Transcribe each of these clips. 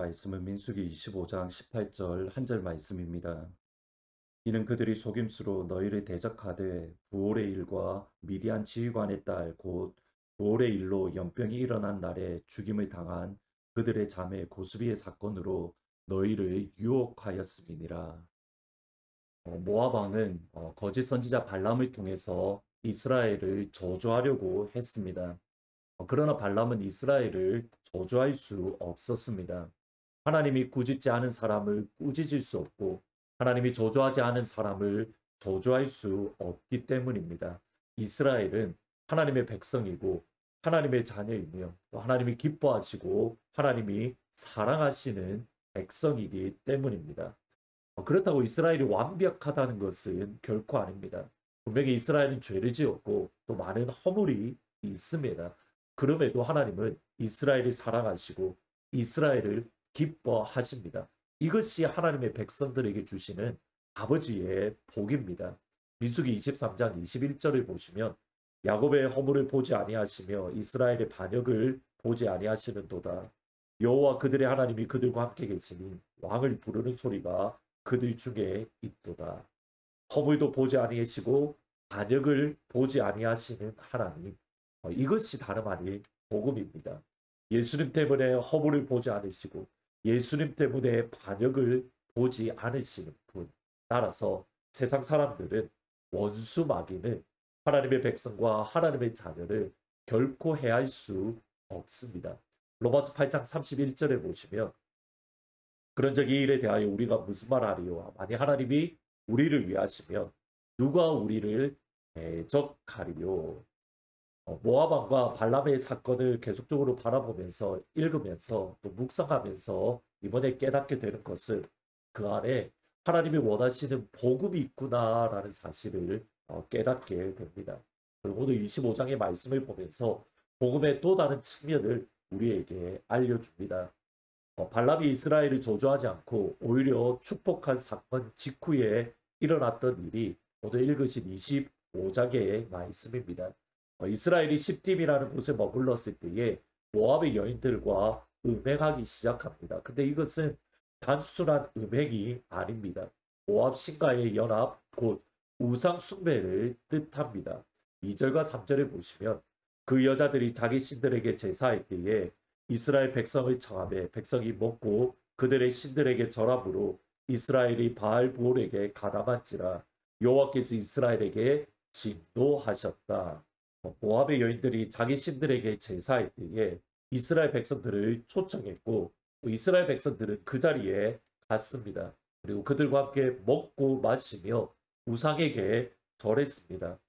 말씀은 민수기 25장 18절 한 절 말씀입니다. 이는 그들이 속임수로 너희를 대적하되 부올의 일과 미디안 지휘관의 딸 곧 부올의 일로 연병이 일어난 날에 죽임을 당한 그들의 자매 고스비의 사건으로 너희를 유혹하였음이니라. 모압 왕은 거짓 선지자 발람을 통해서 이스라엘을 저주하려고 했습니다. 그러나 발람은 이스라엘을 저주할 수 없었습니다. 하나님이 꾸짖지 않은 사람을 꾸짖을 수 없고 하나님이 저주하지 않은 사람을 저주할 수 없기 때문입니다. 이스라엘은 하나님의 백성이고 하나님의 자녀이며 또 하나님이 기뻐하시고 하나님이 사랑하시는 백성이기 때문입니다. 그렇다고 이스라엘이 완벽하다는 것은 결코 아닙니다. 분명히 이스라엘은 죄를 지었고 또 많은 허물이 있습니다. 그럼에도 하나님은 이스라엘을 사랑하시고 이스라엘을 기뻐하십니다. 이것이 하나님의 백성들에게 주시는 아버지의 복입니다. 민수기 23장 21절을 보시면 야곱의 허물을 보지 아니하시며 이스라엘의 반역을 보지 아니하시는도다. 여호와 그들의 하나님이 그들과 함께 계시니 왕을 부르는 소리가 그들 중에 있도다. 허물도 보지 아니하시고 반역을 보지 아니하시는 하나님. 이것이 다름 아닌 복음입니다. 예수님 때문에 허물을 보지 않으시고 예수님 때문에 반역을 보지 않으시는 분. 따라서 세상 사람들은 원수 마귀는 하나님의 백성과 하나님의 자녀를 결코 해할 수 없습니다. 로마서 8장 31절에 보시면 그런즉 이 일에 대하여 우리가 무슨 말하리요? 만약 하나님이 우리를 위하시면 누가 우리를 대적하리요? 모압 왕과 발람의 사건을 계속적으로 바라보면서 읽으면서 또 묵상하면서 이번에 깨닫게 되는 것은 그 안에 하나님이 원하시는 복음이 있구나라는 사실을 깨닫게 됩니다. 그리고 오늘 25장의 말씀을 보면서 복음의 또 다른 측면을 우리에게 알려줍니다. 발람이 이스라엘을 저주하지 않고 오히려 축복한 사건 직후에 일어났던 일이 오늘 읽으신 25장의 말씀입니다. 이스라엘이 십팀이라는 곳에 머물렀을 때에 모압의 여인들과 음행하기 시작합니다. 근데 이것은 단순한 음행이 아닙니다. 모압 신과의 연합, 곧 우상 숭배를 뜻합니다. 2절과 3절에 보시면 그 여자들이 자기 신들에게 제사할 때에 이스라엘 백성을 청하되 백성이 먹고 그들의 신들에게 절함으로 이스라엘이 바알 부올에게 가담한지라 여호와께서 이스라엘에게 진노하셨다. 모압의 여인들이 자기 신들에게 제사할 때에 이스라엘 백성들을 초청했고 이스라엘 백성들은 그 자리에 갔습니다. 그리고 그들과 함께 먹고 마시며 우상에게 절했습니다.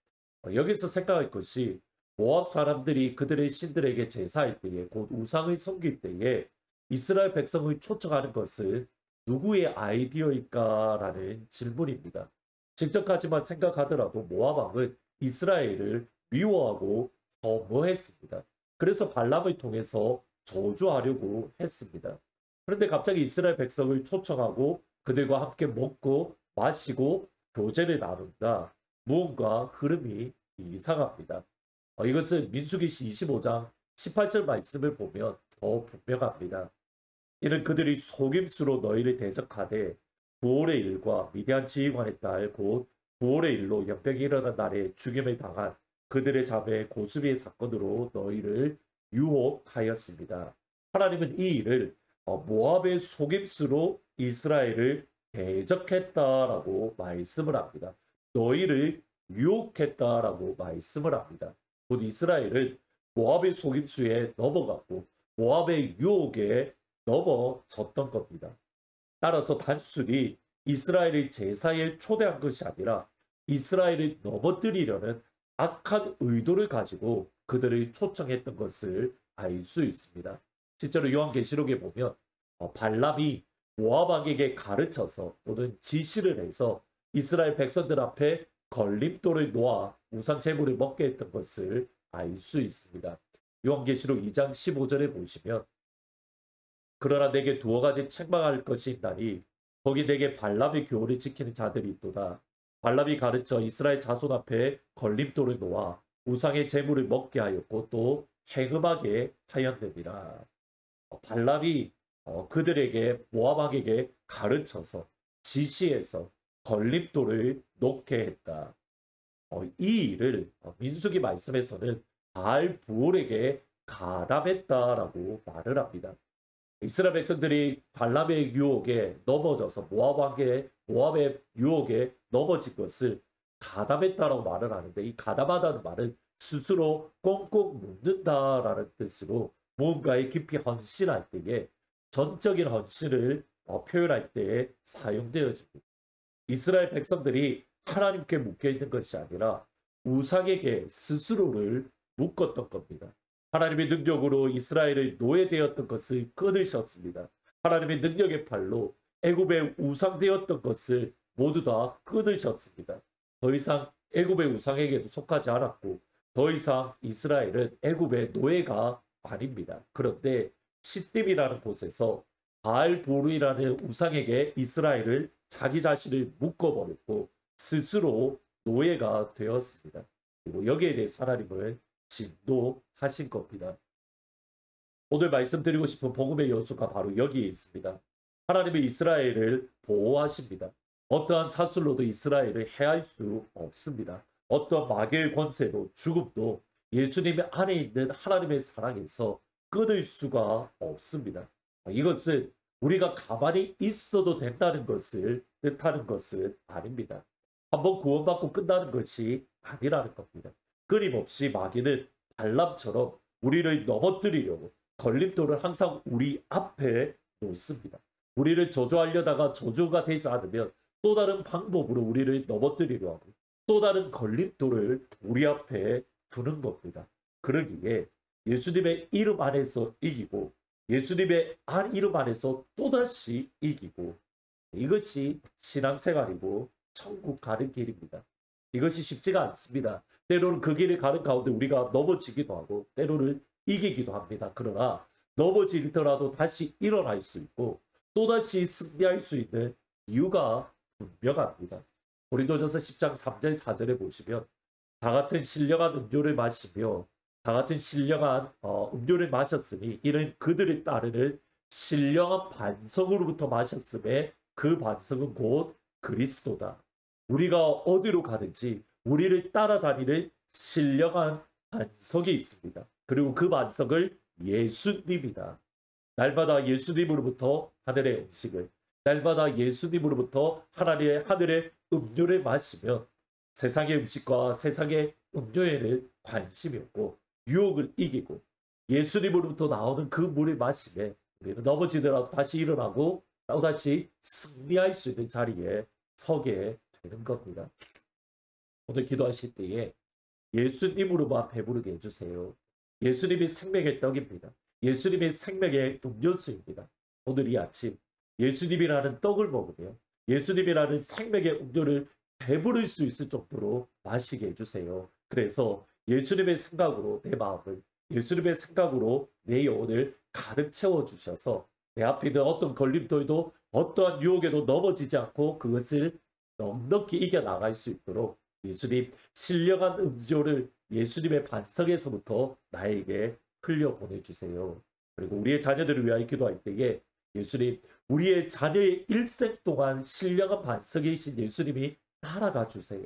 여기서 생각할 것이 모압 사람들이 그들의 신들에게 제사할 때에 곧 우상을 섬길 때에 이스라엘 백성을 초청하는 것은 누구의 아이디어일까라는 질문입니다. 직접까지만 생각하더라도 모압 왕은 이스라엘을 미워하고 혐오했습니다. 그래서 발람을 통해서 저주하려고 했습니다. 그런데 갑자기 이스라엘 백성을 초청하고 그들과 함께 먹고 마시고 교제를 나눈다. 무언가 흐름이 이상합니다. 이것은 민수기 25장 18절 말씀을 보면 더 분명합니다. 이는 그들이 속임수로 너희를 대적하되 부올의 일과 미디안 지휘관의 딸 곧 부올의 일로 연병이 일어난 날에 죽임을 당한 그들의 자매 고스비의 사건으로 너희를 유혹하였습니다. 하나님은 이 일을 모압의 속임수로 이스라엘을 대적했다라고 말씀을 합니다. 너희를 유혹했다라고 말씀을 합니다. 곧 이스라엘은 모압의 속임수에 넘어갔고 모압의 유혹에 넘어졌던 겁니다. 따라서 단순히 이스라엘을 제사에 초대한 것이 아니라 이스라엘을 넘어뜨리려는 악한 의도를 가지고 그들을 초청했던 것을 알 수 있습니다. 실제로 요한계시록에 보면 발람이 모압 왕에게 가르쳐서 또는 지시를 해서 이스라엘 백성들 앞에 걸림돌을 놓아 우상 제물을 먹게 했던 것을 알 수 있습니다. 요한계시록 2장 15절에 보시면 그러나 내게 두어 가지 책망할 것이 있나니 거기 내게 발람의 교훈을 지키는 자들이 있도다. 발람이 가르쳐 이스라엘 자손 앞에 걸림돌을 놓아 우상의 제물을 먹게 하였고 또 행음하게 하였느니라. 발람이 그들에게 모압 왕에게 가르쳐서 지시해서 걸림돌을 놓게 했다. 이 일을 민수기 말씀에서는 바알 부올에게 가담했다라고 말을 합니다. 이스라엘 백성들이 발람의 유혹에 넘어져서 모압의 유혹에 넘어진 것을 가담했다라고 말을 하는데, 이 가담하다는 말은 스스로 꽁꽁 묶는다라는 뜻으로 무언가에 깊이 헌신할 때에 전적인 헌신을 표현할 때에 사용되어집니다. 이스라엘 백성들이 하나님께 묶여있는 것이 아니라 우상에게 스스로를 묶었던 겁니다. 하나님의 능력으로 이스라엘을 노예되었던 것을 끊으셨습니다. 하나님의 능력의 팔로 애굽의 우상되었던 것을 모두 다 끊으셨습니다. 더 이상 애굽의 우상에게도 속하지 않았고 더 이상 이스라엘은 애굽의 노예가 아닙니다. 그런데 시딤이라는 곳에서 바알보르이라는 우상에게 이스라엘을 자기 자신을 묶어버렸고 스스로 노예가 되었습니다. 그리고 여기에 대해 하나님을 진노하신 겁니다. 오늘 말씀드리고 싶은 복음의 요소가 바로 여기에 있습니다. 하나님이 이스라엘을 보호하십니다. 어떠한 사슬로도 이스라엘을 해할 수 없습니다. 어떠한 마귀의 권세도 죽음도 예수님 안에 있는 하나님의 사랑에서 끊을 수가 없습니다. 이것은 우리가 가만히 있어도 된다는 것을 뜻하는 것은 아닙니다. 한번 구원받고 끝나는 것이 아니라는 겁니다. 끊임없이 마귀는 발람처럼 우리를 넘어뜨리려고 걸림돌을 항상 우리 앞에 놓습니다. 우리를 저주하려다가 저주가 되지 않으면 또 다른 방법으로 우리를 넘어뜨리려 하고 또 다른 걸림돌을 우리 앞에 두는 겁니다. 그러기에 예수님의 이름 안에서 이기고 예수님의 이름 안에서 또다시 이기고, 이것이 신앙생활이고 천국 가는 길입니다. 이것이 쉽지가 않습니다. 때로는 그 길을 가는 가운데 우리가 넘어지기도 하고 때로는 이기기도 합니다. 그러나 넘어지더라도 다시 일어날 수 있고 또다시 승리할 수 있는 이유가 분명합니다. 고린도전서 10장 3절 4절에 보시면 다 같은 신령한 음료를 마시며 다 같은 신령한 음료를 마셨으니 이는 그들을 따르는 신령한 반석으로부터 마셨음에 그 반석은 곧 그리스도다. 우리가 어디로 가든지 우리를 따라다니는 신령한 반석이 있습니다. 그리고 그 반석을 예수님이다. 날마다 예수님으로부터 하늘의 음식을, 날마다 예수님으로부터 하늘의 음료를 마시면 세상의 음식과 세상의 음료에는 관심이 없고 유혹을 이기고 예수님으로부터 나오는 그 물을 마시면 우리는 넘어지더라도 다시 일어나고 또다시 승리할 수 있는 자리에 서게 되는 겁니다. 오늘 기도하실 때에 예수님으로만 배부르게 해주세요. 예수님이 생명의 떡입니다. 예수님이 생명의 음료수입니다. 오늘 이 아침 예수님이라는 떡을 먹으며 예수님이라는 생명의 음료를 배부를 수 있을 정도로 마시게 해주세요. 그래서 예수님의 생각으로 내 마음을, 예수님의 생각으로 내 영혼을 가득 채워주셔서 내 앞에 있는 어떤 걸림돌도 어떠한 유혹에도 넘어지지 않고 그것을 넉넉히 이겨나갈 수 있도록 예수님 신령한 음료를 예수님의 반석에서부터 나에게 흘려보내주세요. 그리고 우리의 자녀들을 위하여 기도할 때에 예수님, 우리의 자녀의 일생 동안 신령한 반석이신 예수님이 따라가 주세요.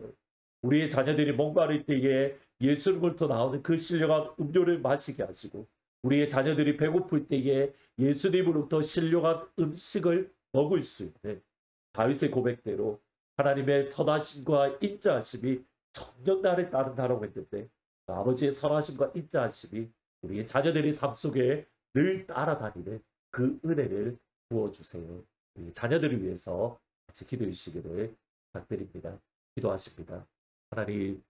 우리의 자녀들이 목마를 때에 예수님으로부터 나오는 그 신령한 음료를 마시게 하시고 우리의 자녀들이 배고플 때에 예수님으로부터 신령한 음식을 먹을 수 있는 다윗의 고백대로 하나님의 선하심과 인자하심이 청정날에 따른다라고 했는데 아버지의 선하심과 인자하심이 우리의 자녀들의 삶 속에 늘 따라다니는 그 은혜를 부어주세요. 우리 자녀들을 위해서 같이 기도해 주시기를 부탁드립니다. 기도하십니다. 하나님,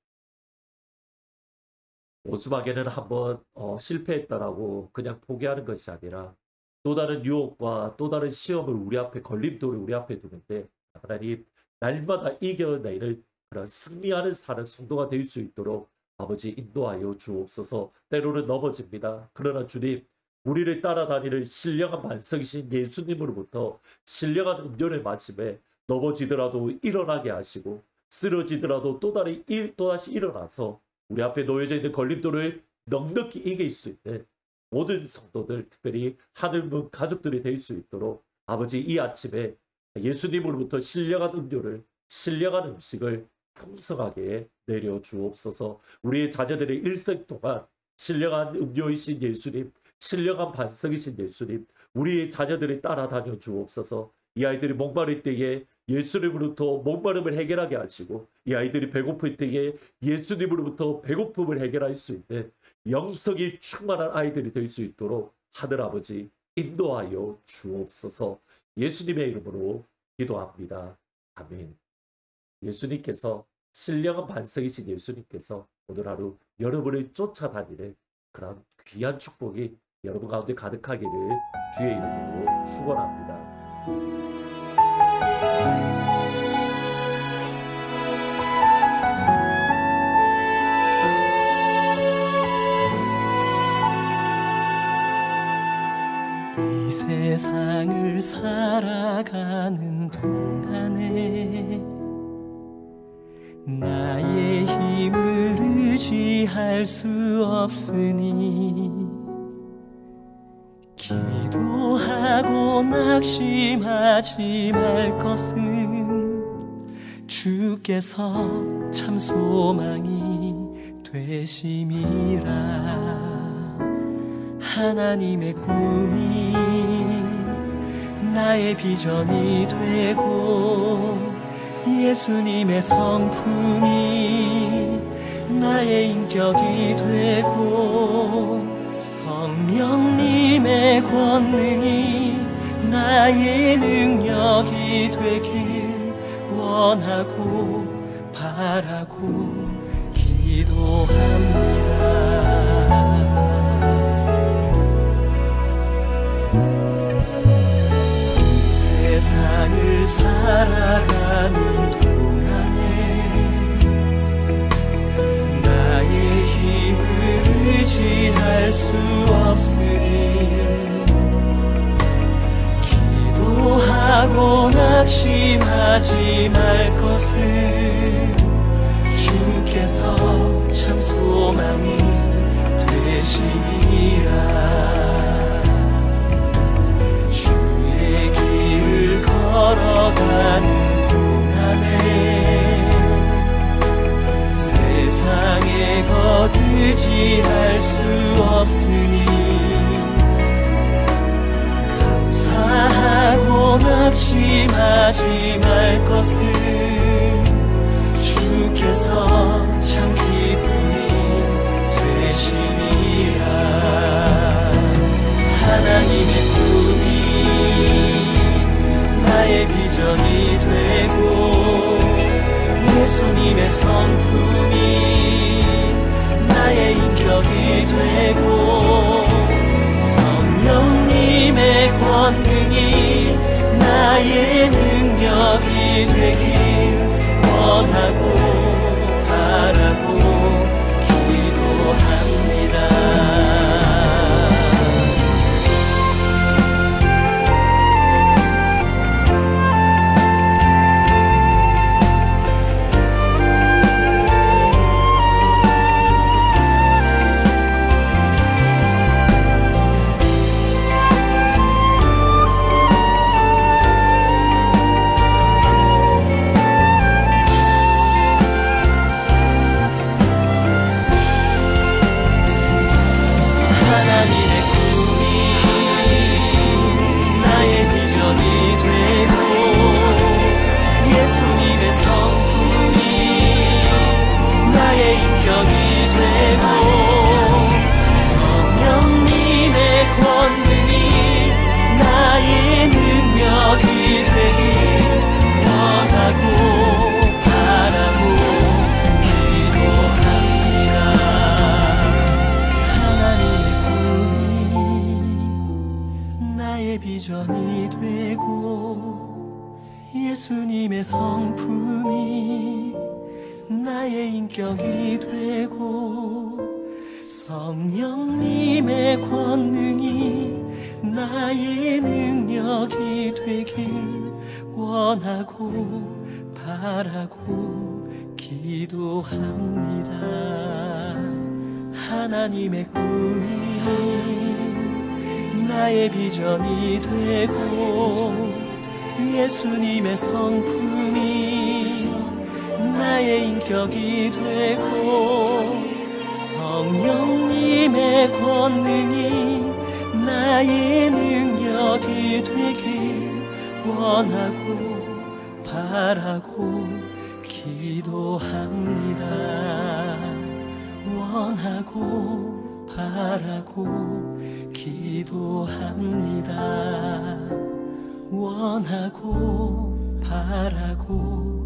오수마게는 한번 실패했다라고 그냥 포기하는 것이 아니라 또 다른 유혹과 또 다른 시험을 우리 앞에, 걸림돌을 우리 앞에 두는데 하나님, 날마다 이겨내는 그런 승리하는 사는 성도가 될 수 있도록 아버지 인도하여 주옵소서. 때로는 넘어집니다. 그러나 주님, 우리를 따라다니는 신령한 반석이신 예수님으로부터 신령한 음료를 마시며 넘어지더라도 일어나게 하시고 쓰러지더라도 또다시 일어나서 우리 앞에 놓여져 있는 걸림돌을 넉넉히 이길 수 있는 모든 성도들, 특별히 하늘문 가족들이 될 수 있도록 아버지, 이 아침에 예수님으로부터 신령한 음료를, 신령한 음식을 풍성하게 내려 주옵소서. 우리의 자녀들의 일생 동안 신령한 음료이신 예수님, 신령한 반석이신 예수님, 우리의 자녀들이 따라다녀 주옵소서. 이 아이들이 목마를 때에 예수님으로부터 목마름을 해결하게 하시고, 이 아이들이 배고플 때에 예수님으로부터 배고픔을 해결할 수 있는 영성이 충만한 아이들이 될 수 있도록 하늘아버지 인도하여 주옵소서. 예수님의 이름으로 기도합니다. 아멘. 예수님께서, 신령한 반석이신 예수님께서 오늘 하루 여러분을 쫓아다니는 그런 귀한 축복이 여러분 가운데 가득하기를 주의 이름으로 축원합니다. 이 세상을 살아가는 동안에 나의 힘을 의지할 수 없으니 기도하고 낙심하지 말 것은 주께서 참 소망이 되심이라. 하나님의 꿈이 나의 비전이 되고 예수님의 성품이 나의 인격이 되고 성령님의 권능이 나의 능력이 되길 원하고 바라고 기도합니다. 세상을 살아가는 동안에 나의 힘을 의지할 수 없으니 기도하고 낙심하지 말 것을 주께서 참 소망이 되시니라. 걸어가는 동안에 세상에 거두지할 수 없으니 감사하고 낙심하지 말 것을 주께서 참 기쁨이 되시니라. 하나님의 꿈이 나의 비전이 되고 예수님의 성품이 나의 인격이 되고 성령님의 권능이 나의 능력이 되길 원하고 바라고 기도합니다. 비전이 되고 예수님의 성품이 나의 인격이 되고 성령님의 권능이 나의 능력이 되길 원하고 바라고 기도합니다. 하나님의 꿈이 나의 비전이 되고 예수님의 성품이 나의 인격이 되고 성령님의 권능이 나의 능력이 되길 원하고 바라고 기도합니다. 원하고 바라고 기도합니다. 원하고 바라고